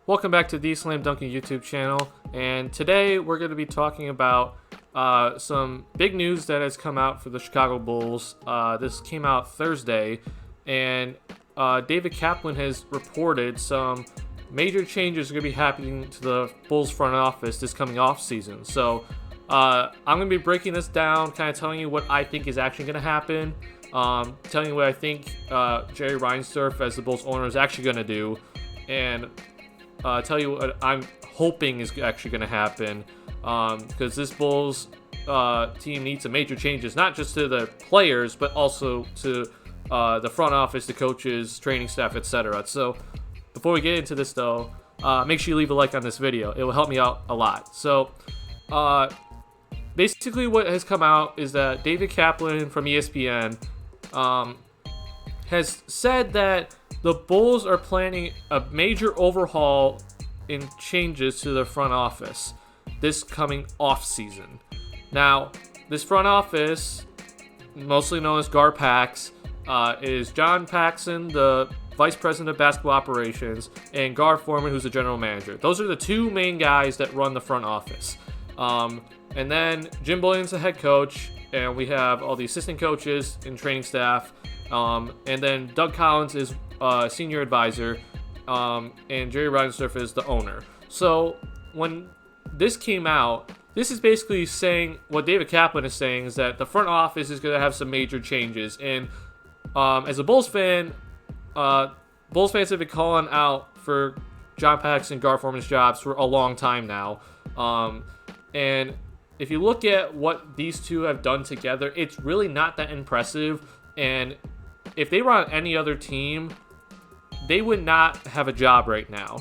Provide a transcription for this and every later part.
Welcome back to TheSlamDuncan YouTube channel, and today we're going to be talking about some big news that has come out for the Chicago Bulls. This came out Thursday, and David Kaplan has reported some major changes are going to be happening to the Bulls front office this coming off season. So I'm going to be breaking this down, kind of telling you what I think is actually going to happen, telling you what I think Jerry Reinsdorf as the Bulls owner is actually going to do, and tell you what I'm hoping is actually going to happen, because this Bulls team needs some major changes, not just to the players, but also to the front office, the coaches, training staff, etc. So before we get into this, though, make sure you leave a like on this video. It will help me out a lot. So basically what has come out is that David Kaplan from ESPN has said that the Bulls are planning a major overhaul in changes to their front office this coming off season. Now, this front office, mostly known as Pax, is John Paxson, the Vice President of Basketball Operations, and Foreman, who's the General Manager. Those are the two main guys that run the front office. And then Jim Boylan's the head coach, and we have all the assistant coaches and training staff. And then Doug Collins is senior advisor, and Jerry Reinsdorf is the owner. So when this came out, this is basically saying what David Kaplan is saying is that the front office is going to have some major changes. And as a Bulls fan, Bulls fans have been calling out for John Paxson and Foreman's jobs for a long time now. And if you look at what these two have done together, it's really not that impressive. And if they were on any other team, they would not have a job right now.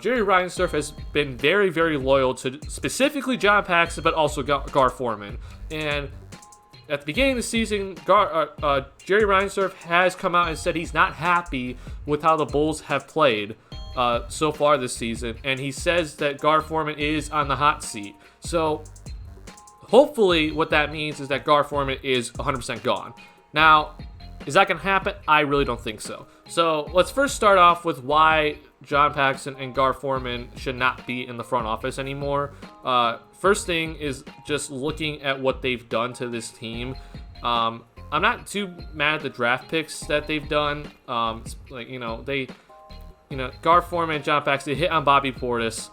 Jerry Reinsdorf has been very, very loyal to specifically John Paxson, but also Foreman. And at the beginning of the season, Jerry Reinsdorf has come out and said he's not happy with how the Bulls have played so far this season. And he says that Foreman is on the hot seat. So hopefully what that means is that Foreman is 100% gone. Now, is that going to happen? I really don't think so. So let's first start off with why John Paxson and Foreman should not be in the front office anymore. First thing is just looking at what they've done to this team. I'm not too mad at the draft picks that they've done. Foreman and John Paxson, they hit on Bobby Portis.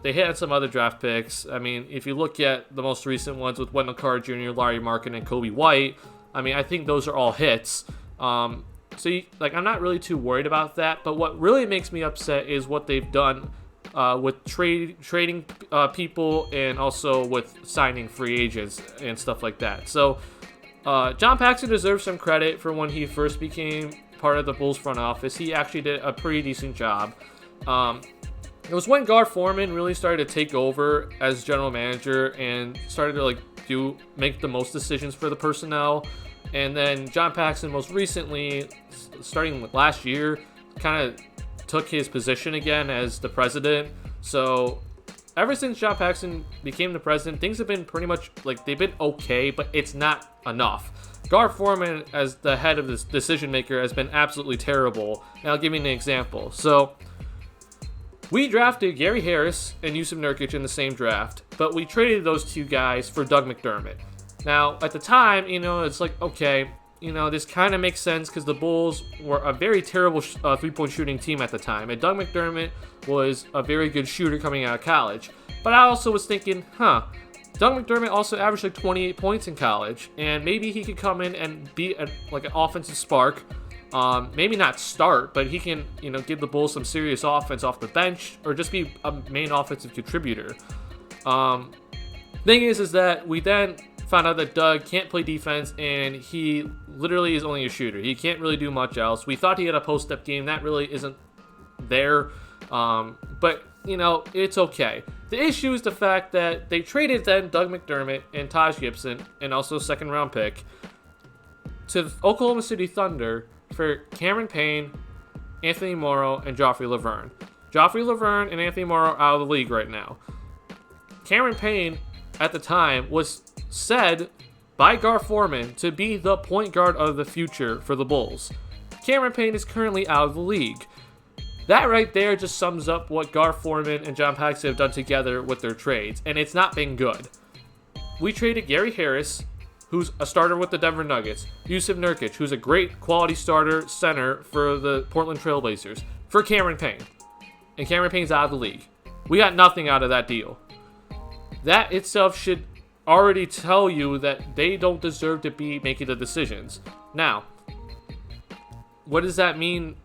They hit on some other draft picks. I mean, if you look at the most recent ones with Wendell Carter Jr., Larry Markin, and Kobe White, I mean, I think those are all hits. I'm not really too worried about that. But what really makes me upset is what they've done with trading people, and also with signing free agents and stuff like that. So John Paxson deserves some credit for when he first became part of the Bulls front office. He actually did a pretty decent job. It was when Foreman really started to take over as general manager and started to make the most decisions for the personnel. And then John Paxson most recently, starting last year, kind of took his position again as the president. So ever since John Paxson became the president, things have been pretty much they've been okay, but it's not enough. Foreman, as the head of this decision maker, has been absolutely terrible. And I'll give you an example. So we drafted Gary Harris and Yusuf Nurkic in the same draft, but we traded those two guys for Doug McDermott. Now, at the time, it's okay, this kind of makes sense because the Bulls were a very terrible three-point shooting team at the time, and Doug McDermott was a very good shooter coming out of college. But I also was thinking, Doug McDermott also averaged 28 points in college, and maybe he could come in and be an offensive spark. Maybe not start, but he can, give the Bulls some serious offense off the bench, or just be a main offensive contributor. Thing is that we then found out that Doug can't play defense, and he literally is only a shooter. He can't really do much else. We thought he had a post-up game. That really isn't there. But, it's okay. The issue is the fact that they traded then Doug McDermott and Taj Gibson, and also a second-round pick, to Oklahoma City Thunder for Cameron Payne, Anthony Morrow, and Joffrey Laverne. Joffrey Laverne and Anthony Morrow are out of the league right now. Cameron Payne, at the time, was said by Foreman to be the point guard of the future for the Bulls. Cameron Payne is currently out of the league. That right there just sums up what Gar Forman and John Paxson have done together with their trades, and it's not been good. We traded Gary Harris, who's a starter with the Denver Nuggets, Yusuf Nurkic, who's a great quality starter center for the Portland Trailblazers, for Cameron Payne. And Cameron Payne's out of the league. We got nothing out of that deal. That itself should already tell you that they don't deserve to be making the decisions. Now, what does that mean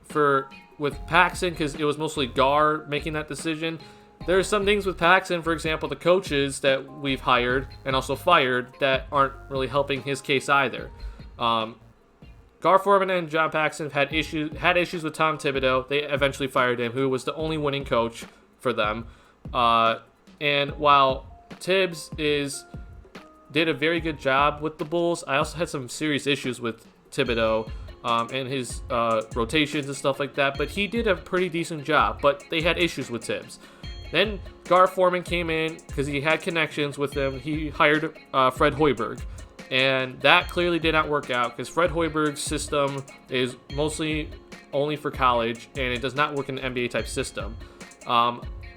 with Paxson? Because it was mostly Gar making that decision. There are some things with Paxson, for example, the coaches that we've hired and also fired that aren't really helping his case either. Gar Forman and John Paxson had issues with Tom Thibodeau. They eventually fired him, who was the only winning coach for them. And while Tibbs did a very good job with the Bulls, I also had some serious issues with Thibodeau and his rotations and stuff like that. But he did a pretty decent job. But they had issues with Tibbs. Then Gar Forman came in because he had connections with him. He hired Fred Hoiberg. And that clearly did not work out because Fred Hoiberg's system is mostly only for college, and it does not work in an NBA-type system.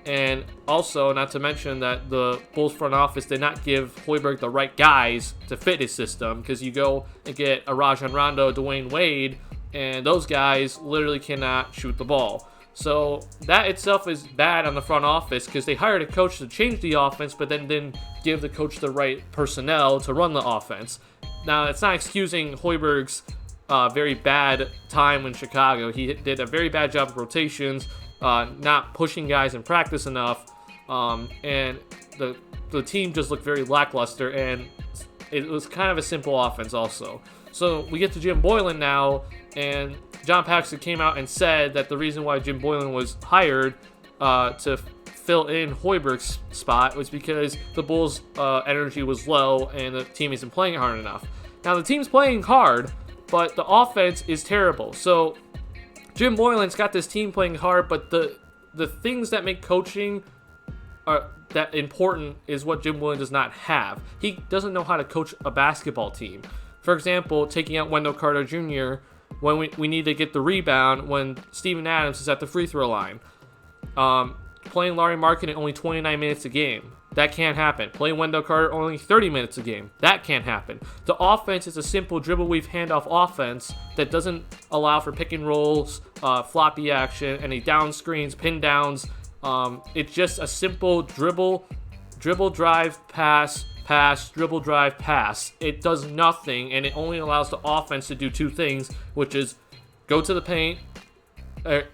And also, not to mention that the Bulls front office did not give Hoiberg the right guys to fit his system, because you go and get a Rajon Rondo, Dwayne Wade, and those guys literally cannot shoot the ball. So that itself is bad on the front office, because they hired a coach to change the offense, but then didn't give the coach the right personnel to run the offense. Now, it's not excusing Hoiberg's very bad time in Chicago. He did a very bad job of rotations, not pushing guys in practice enough, and the team just looked very lackluster, and it was kind of a simple offense also. So we get to Jim Boylan now, and John Paxson came out and said that the reason why Jim Boylan was hired to fill in Hoiberg's spot was because the Bulls' energy was low and the team isn't playing hard enough. Now, the team's playing hard, but the offense is terrible. So Jim Boylan's got this team playing hard, but the things that make coaching that important is what Jim Boylan does not have. He doesn't know how to coach a basketball team. For example, taking out Wendell Carter Jr. when we need to get the rebound when Steven Adams is at the free throw line. Playing Larry Markkanen only 29 minutes a game. That can't happen. Playing Wendell Carter only 30 minutes a game. That can't happen. The offense is a simple dribble weave handoff offense that doesn't allow for pick and rolls, floppy action, any down screens, pin downs. It's just a simple dribble, drive, pass, dribble, drive, pass. It does nothing, and it only allows the offense to do two things, which is go to the paint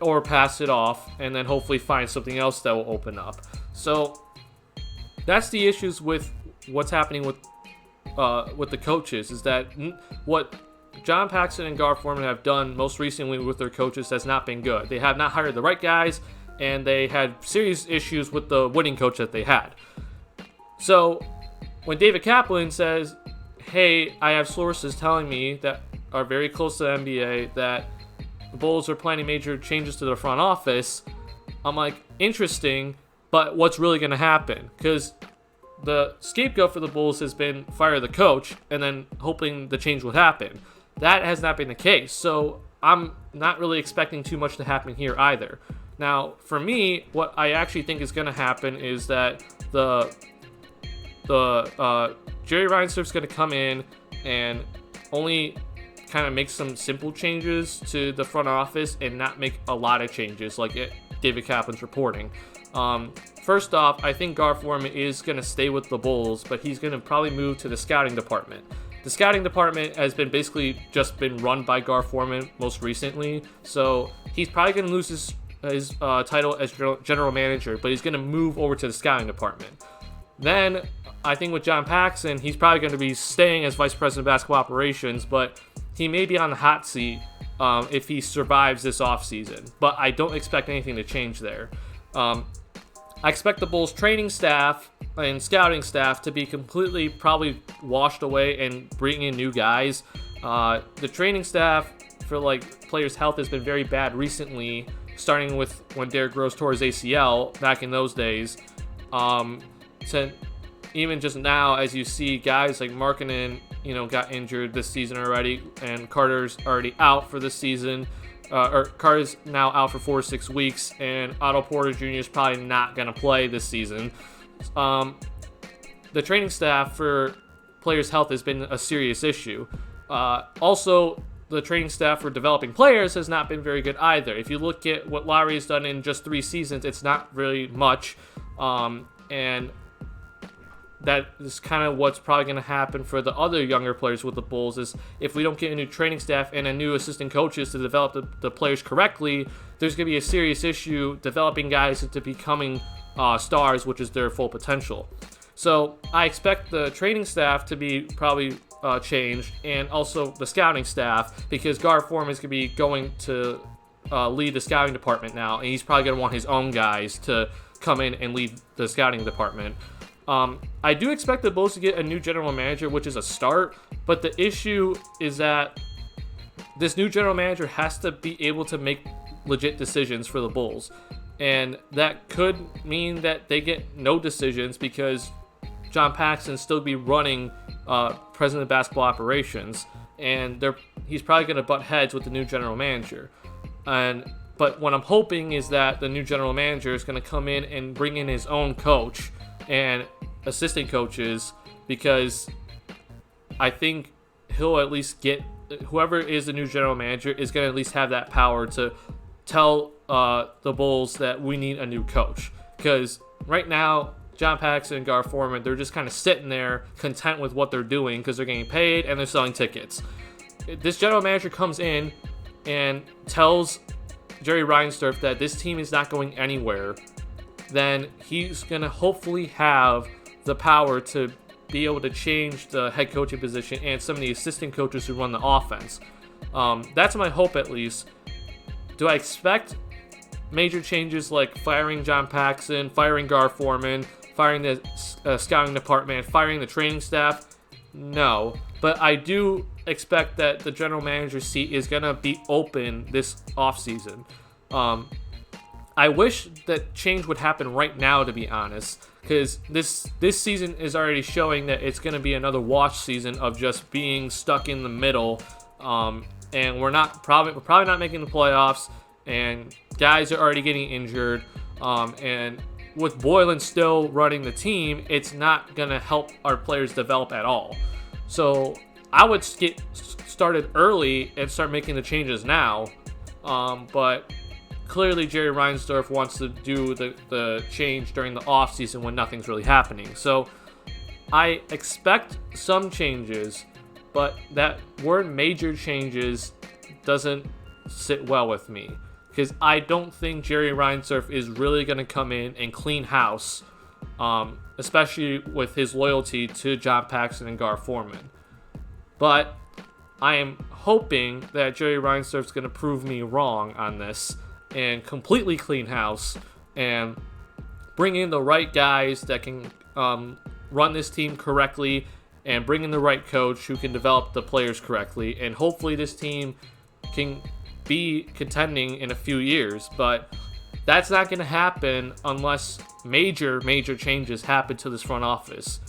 or pass it off, and then hopefully find something else that will open up. So that's the issues with what's happening with the coaches, is that what John Paxson and Gar Forman have done most recently with their coaches has not been good. They have not hired the right guys, and they had serious issues with the winning coach that they had. So when David Kaplan says, hey, I have sources telling me that are very close to the NBA that the Bulls are planning major changes to their front office, I'm like, interesting, but what's really going to happen? Because the scapegoat for the Bulls has been fire the coach and then hoping the change would happen. That has not been the case, so I'm not really expecting too much to happen here either. Now, for me, what I actually think is going to happen is that Jerry Reinsdorf's going to come in and only kind of make some simple changes to the front office and not make a lot of changes like David Kaplan's reporting. First off, I think Gar Forman is going to stay with the Bulls, but he's going to probably move to the scouting department. The scouting department has been basically just been run by Gar Forman most recently, so he's probably going to lose his title as general manager, but he's going to move over to the scouting department. Then I think with John Paxson, he's probably going to be staying as vice president of basketball operations, but he may be on the hot seat if he survives this offseason. But I don't expect anything to change there. I expect the Bulls' training staff and scouting staff to be completely probably washed away and bring in new guys. The training staff for like players' health has been very bad recently, starting with when Derrick Rose tore his ACL back in those days. To even just now, as you see guys like Markkanen, got injured this season already, and Carter's already out for this season. Carter's now out for 4 to 6 weeks, and Otto Porter Jr. is probably not going to play this season. The training staff for players' health has been a serious issue. Also, the training staff for developing players has not been very good either. If you look at what Lowry has done in just 3 seasons, it's not really much. And that is kind of what's probably going to happen for the other younger players with the Bulls, is if we don't get a new training staff and a new assistant coaches to develop the players correctly, there's going to be a serious issue developing guys into becoming stars, which is their full potential. So I expect the training staff to be probably changed, and also the scouting staff, because Foreman is going to be going to lead the scouting department now, and he's probably going to want his own guys to come in and lead the scouting department. I do expect the Bulls to get a new general manager, which is a start, but the issue is that this new general manager has to be able to make legit decisions for the Bulls, and that could mean that they get no decisions because John Paxson still be running president of basketball operations, and he's probably going to butt heads with the new general manager. But what I'm hoping is that the new general manager is going to come in and bring in his own coach and assistant coaches, because I think he'll at least get, whoever is the new general manager is going to at least have that power to tell the Bulls that we need a new coach. Because right now, John Paxson and Foreman, they're just kind of sitting there content with what they're doing because they're getting paid and they're selling tickets. This general manager comes in and tells Jerry Reinsdorf that this team is not going anywhere, then he's going to hopefully have the power to be able to change the head coaching position and some of the assistant coaches who run the offense. That's my hope, at least. Do I expect major changes like firing John Paxson, firing Foreman, firing the scouting department, firing the training staff? No. But I do expect that the general manager's seat is going to be open this offseason. I wish that change would happen right now, to be honest, because this season is already showing that it's going to be another wash season of just being stuck in the middle, and we're probably not making the playoffs, and guys are already getting injured, and with Boylan still running the team, it's not going to help our players develop at all. So I would get started early and start making the changes now, but clearly Jerry Reinsdorf wants to do the change during the offseason when nothing's really happening. So I expect some changes, but that word major changes doesn't sit well with me, because I don't think Jerry Reinsdorf is really going to come in and clean house, especially with his loyalty to John Paxson and Foreman. But I am hoping that Jerry Reinsdorf is going to prove me wrong on this and completely clean house and bring in the right guys that can run this team correctly, and bring in the right coach who can develop the players correctly, and hopefully this team can be contending in a few years. But that's not going to happen unless major changes happen to this front office,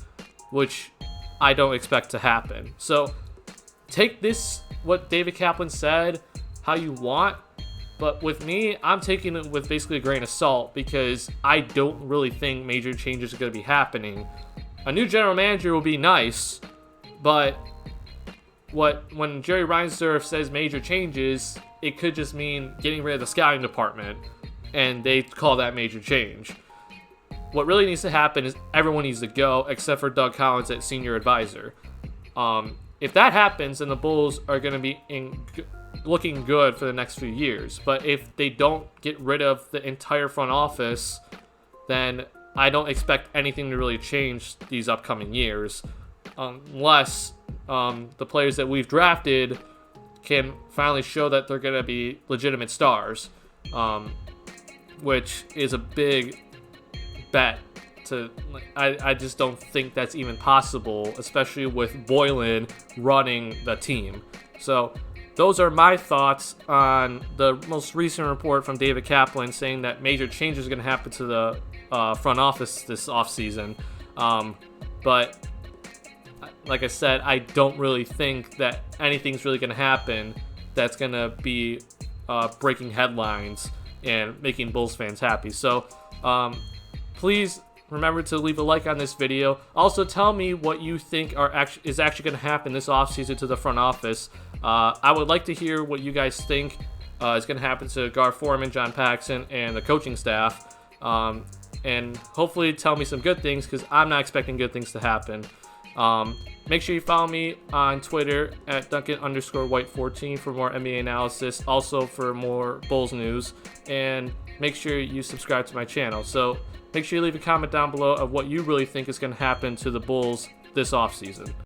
which I don't expect to happen. So take this, what David Kaplan said, how you want. But with me, I'm taking it with basically a grain of salt, because I don't really think major changes are going to be happening. A new general manager will be nice, but when Jerry Reinsdorf says major changes, it could just mean getting rid of the scouting department, and they call that major change. What really needs to happen is everyone needs to go except for Doug Collins at senior advisor. If that happens, then the Bulls are going to be looking good for the next few years. But if they don't get rid of the entire front office, then I don't expect anything to really change these upcoming years, unless the players that we've drafted can finally show that they're going to be legitimate stars, which is a big bet. I just don't think that's even possible, especially with Boylan running the team. So those are my thoughts on the most recent report from David Kaplan saying that major changes are going to happen to the front office this offseason. But like I said, I don't really think that anything's really going to happen that's going to be breaking headlines and making Bulls fans happy. So please remember to leave a like on this video. Also, tell me what you think is actually going to happen this offseason to the front office. I would like to hear what you guys think is going to happen to guard Foreman, John Paxson, and the coaching staff. And hopefully tell me some good things, because I'm not expecting good things to happen. Make sure you follow me on Twitter at Duncan_White14 for more NBA analysis, also for more Bulls news, and make sure you subscribe to my channel. So make sure you leave a comment down below of what you really think is going to happen to the Bulls this offseason.